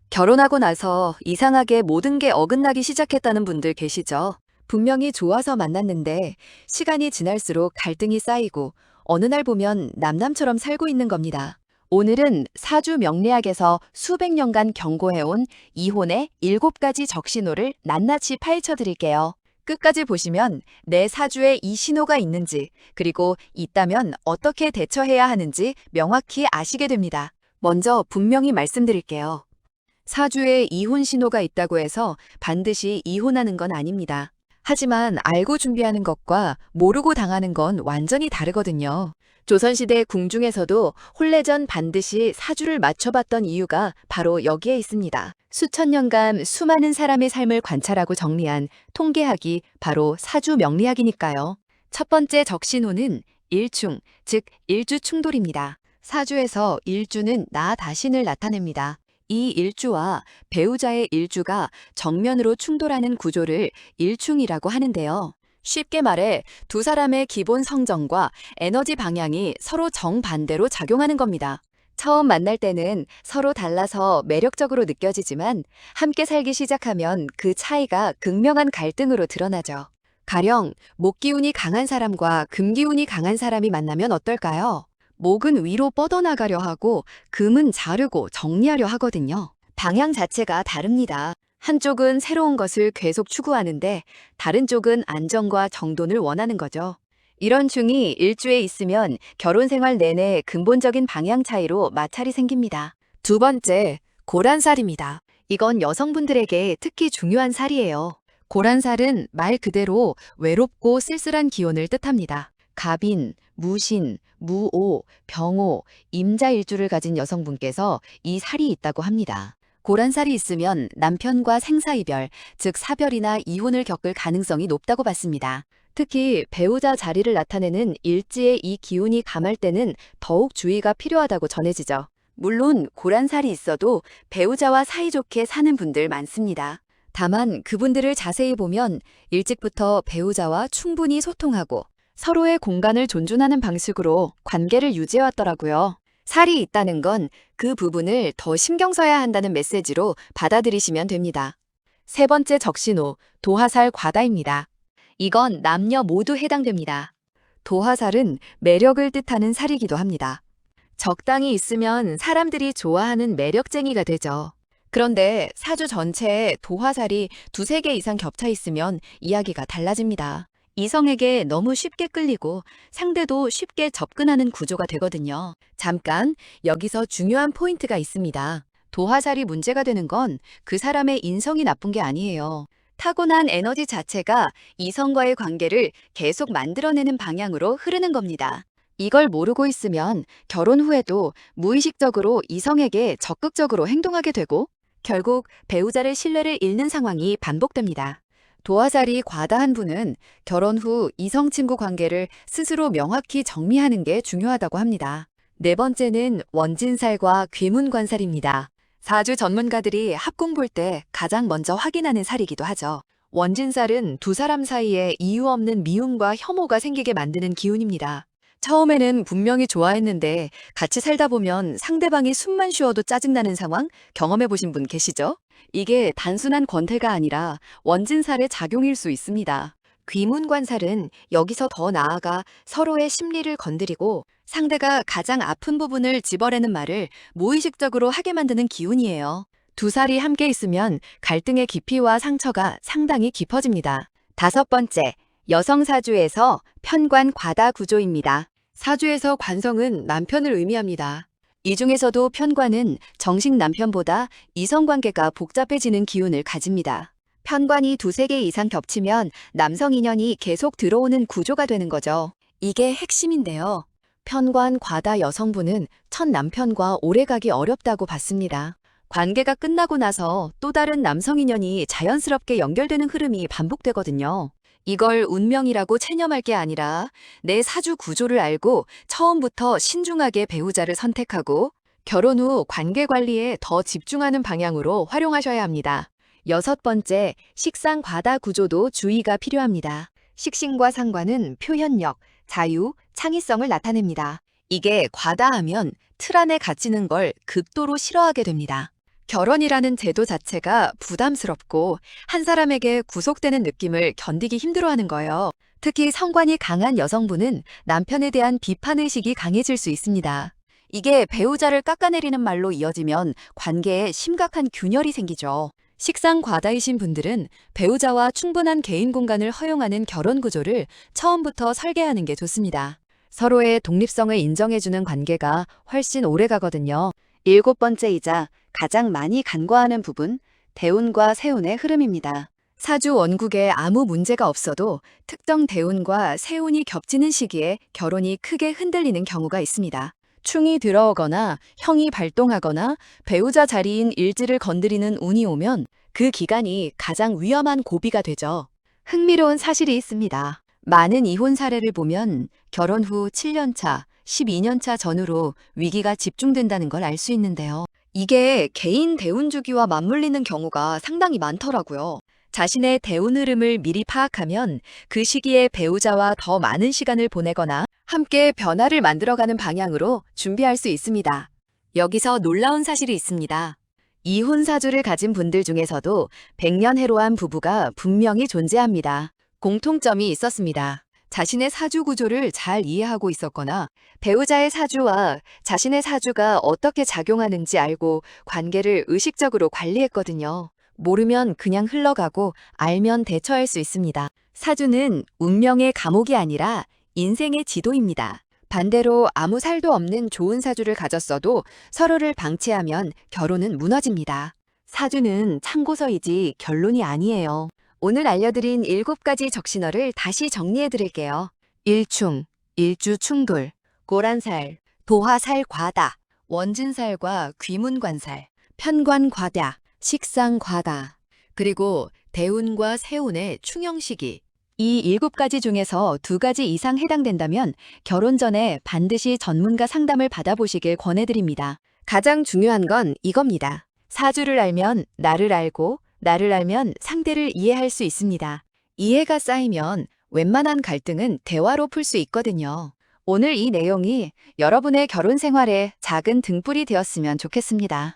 결혼하고 나서 이상하게 모든 게 어긋나기 시작했다는 분들 계시죠? 분명히 좋아서 만났는데 시간이 지날수록 갈등이 쌓이고 어느 날 보면 남남처럼 살고 있는 겁니다. 오늘은 사주 명리학에서 수백 년간 경고해온 이혼의 7가지 적신호를 낱낱이 파헤쳐 드릴게요. 끝까지 보시면 내 사주에 이 신호가 있는지, 그리고 있다면 어떻게 대처해야 하는지 명확히 아시게 됩니다. 먼저 분명히 말씀드릴게요. 사주에 이혼 신호가 있다고 해서 반드시 이혼하는 건 아닙니다. 하지만 알고 준비하는 것과 모르고 당하는 건 완전히 다르거든요. 조선시대 궁중에서도 혼례전 반드시 사주를 맞춰봤던 이유가 바로 여기에 있습니다. 수천 년간 수많은 사람의 삶을 관찰하고 정리한 통계학이 바로 사주 명리학이니까요. 첫 번째 적신호는 일충, 즉 일주 충돌입니다. 사주에서 일주는 나 자신을 나타냅니다. 이 일주와 배우자의 일주가 정면으로 충돌하는 구조를 일충이라고 하는데요. 쉽게 말해 두 사람의 기본 성정과 에너지 방향이 서로 정반대로 작용하는 겁니다. 처음 만날 때는 서로 달라서 매력적으로 느껴지지만 함께 살기 시작하면 그 차이가 극명한 갈등으로 드러나죠. 가령 목 기운이 강한 사람과 금 기운이 강한 사람이 만나면 어떨까요? 목은 위로 뻗어나가려 하고 금은 자르고 정리하려 하거든요. 방향 자체가 다릅니다. 한쪽은 새로운 것을 계속 추구하는데 다른 쪽은 안정과 정돈을 원하는 거죠. 이런 중이 일주에 있으면 결혼 생활 내내 근본적인 방향 차이로 마찰이 생깁니다. 두 번째, 고란살입니다. 이건 여성분들에게 특히 중요한 살이에요. 고란살은 말 그대로 외롭고 쓸쓸한 기운을 뜻합니다. 갑인, 무신, 무오, 병오, 임자일주를 가진 여성분께서 이 살이 있다고 합니다. 고란살이 있으면 남편과 생사이별, 즉 사별이나 이혼을 겪을 가능성이 높다고 봤습니다. 특히 배우자 자리를 나타내는 일지에 이 기운이 감할 때는 더욱 주의가 필요하다고 전해지죠. 물론 고란살이 있어도 배우자와 사이좋게 사는 분들 많습니다. 다만 그분들을 자세히 보면 일찍부터 배우자와 충분히 소통하고 서로의 공간을 존중하는 방식으로 관계를 유지해왔더라고요. 살이 있다는 건 그 부분을 더 신경 써야 한다는 메시지로 받아들이시면 됩니다. 세 번째 적신호, 도화살 과다입니다. 이건 남녀 모두 해당됩니다. 도화살은 매력을 뜻하는 살이기도 합니다. 적당히 있으면 사람들이 좋아하는 매력쟁이가 되죠. 그런데 사주 전체에 도화살이 두세 개 이상 겹쳐 있으면 이야기가 달라집니다. 이성에게 너무 쉽게 끌리고 상대도 쉽게 접근하는 구조가 되거든요. 잠깐, 여기서 중요한 포인트가 있습니다. 도화살이 문제가 되는 건 그 사람의 인성이 나쁜 게 아니에요. 타고난 에너지 자체가 이성과의 관계를 계속 만들어내는 방향으로 흐르는 겁니다. 이걸 모르고 있으면 결혼 후에도 무의식적으로 이성에게 적극적으로 행동하게 되고 결국 배우자의 신뢰를 잃는 상황이 반복됩니다. 도화살이 과다한 분은 결혼 후 이성 친구 관계를 스스로 명확히 정리하는 게 중요하다고 합니다. 네 번째는 원진살과 귀문관살입니다. 사주 전문가들이 합궁 볼 때 가장 먼저 확인하는 살이기도 하죠. 원진살은 두 사람 사이에 이유 없는 미움과 혐오가 생기게 만드는 기운입니다. 처음에는 분명히 좋아했는데 같이 살다 보면 상대방이 숨만 쉬어도 짜증나는 상황 경험해 보신 분 계시죠? 이게 단순한 권태가 아니라 원진살의 작용일 수 있습니다. 귀문관살은 여기서 더 나아가 서로의 심리를 건드리고 상대가 가장 아픈 부분을 집어내는 말을 무의식적으로 하게 만드는 기운이에요. 두 살이 함께 있으면 갈등의 깊이와 상처가 상당히 깊어집니다. 다섯 번째, 여성 사주에서 편관 과다 구조입니다. 사주에서 관성은 남편을 의미합니다. 이 중에서도 편관은 정식 남편보다 이성관계가 복잡해지는 기운을 가집니다. 편관이 두세 개 이상 겹치면 남성 인연이 계속 들어오는 구조가 되는 거죠. 이게 핵심인데요. 편관 과다 여성분은 첫 남편과 오래가기 어렵다고 봤습니다. 관계가 끝나고 나서 또 다른 남성 인연이 자연스럽게 연결되는 흐름이 반복되거든요. 이걸 운명이라고 체념할 게 아니라 내 사주 구조를 알고 처음부터 신중하게 배우자를 선택하고 결혼 후 관계 관리에 더 집중하는 방향으로 활용하셔야 합니다. 여섯 번째, 식상 과다 구조도 주의가 필요합니다. 식신과 상관은 표현력, 자유, 창의성을 나타냅니다. 이게 과다하면 틀 안에 갇히는 걸 극도로 싫어하게 됩니다. 결혼이라는 제도 자체가 부담스럽고 한 사람에게 구속되는 느낌을 견디기 힘들어하는 거예요. 특히 성관이 강한 여성분은 남편에 대한 비판의식이 강해질 수 있습니다. 이게 배우자를 깎아내리는 말로 이어지면 관계에 심각한 균열이 생기죠. 식상 과다이신 분들은 배우자와 충분한 개인 공간을 허용하는 결혼 구조를 처음부터 설계하는 게 좋습니다. 서로의 독립성을 인정해주는 관계가 훨씬 오래 가거든요. 7번째이자 가장 많이 간과하는 부분, 대운과 세운의 흐름입니다. 사주 원국에 아무 문제가 없어도 특정 대운과 세운이 겹치는 시기에 결혼이 크게 흔들리는 경우가 있습니다. 충이 들어오거나 형이 발동하거나 배우자 자리인 일지를 건드리는 운이 오면 그 기간이 가장 위험한 고비가 되죠. 흥미로운 사실이 있습니다. 많은 이혼 사례를 보면 결혼 후 7년차, 12년차 전후로 위기가 집중된다는 걸 알 수 있는데요. 이게 개인 대운 주기와 맞물리는 경우가 상당히 많더라고요. 자신의 대운 흐름을 미리 파악하면 그 시기에 배우자와 더 많은 시간을 보내거나 함께 변화를 만들어가는 방향으로 준비할 수 있습니다. 여기서 놀라운 사실이 있습니다. 이혼 사주를 가진 분들 중에서도 백년해로한 부부가 분명히 존재합니다. 공통점이 있었습니다. 자신의 사주 구조를 잘 이해하고 있었거나 배우자의 사주와 자신의 사주가 어떻게 작용하는지 알고 관계를 의식적으로 관리했거든요. 모르면 그냥 흘러가고 알면 대처할 수 있습니다. 사주는 운명의 감옥이 아니라 인생의 지도입니다. 반대로 아무 살도 없는 좋은 사주를 가졌어도 서로를 방치하면 결혼은 무너집니다. 사주는 참고서이지 결론이 아니에요. 오늘 알려드린 7가지 적신호를 다시 정리해 드릴게요. 일충, 일주 충돌, 고란살, 도화살 과다, 원진살과 귀문관살, 편관과다, 식상과다, 그리고 대운과 세운의 충형시기. 이 7가지 중에서 2가지 이상 해당된다면 결혼 전에 반드시 전문가 상담을 받아보시길 권해드립니다. 가장 중요한 건 이겁니다. 사주를 알면 나를 알고 나를 알면 상대를 이해할 수 있습니다. 이해가 쌓이면 웬만한 갈등은 대화로 풀 수 있거든요. 오늘 이 내용이 여러분의 결혼 생활에 작은 등불이 되었으면 좋겠습니다.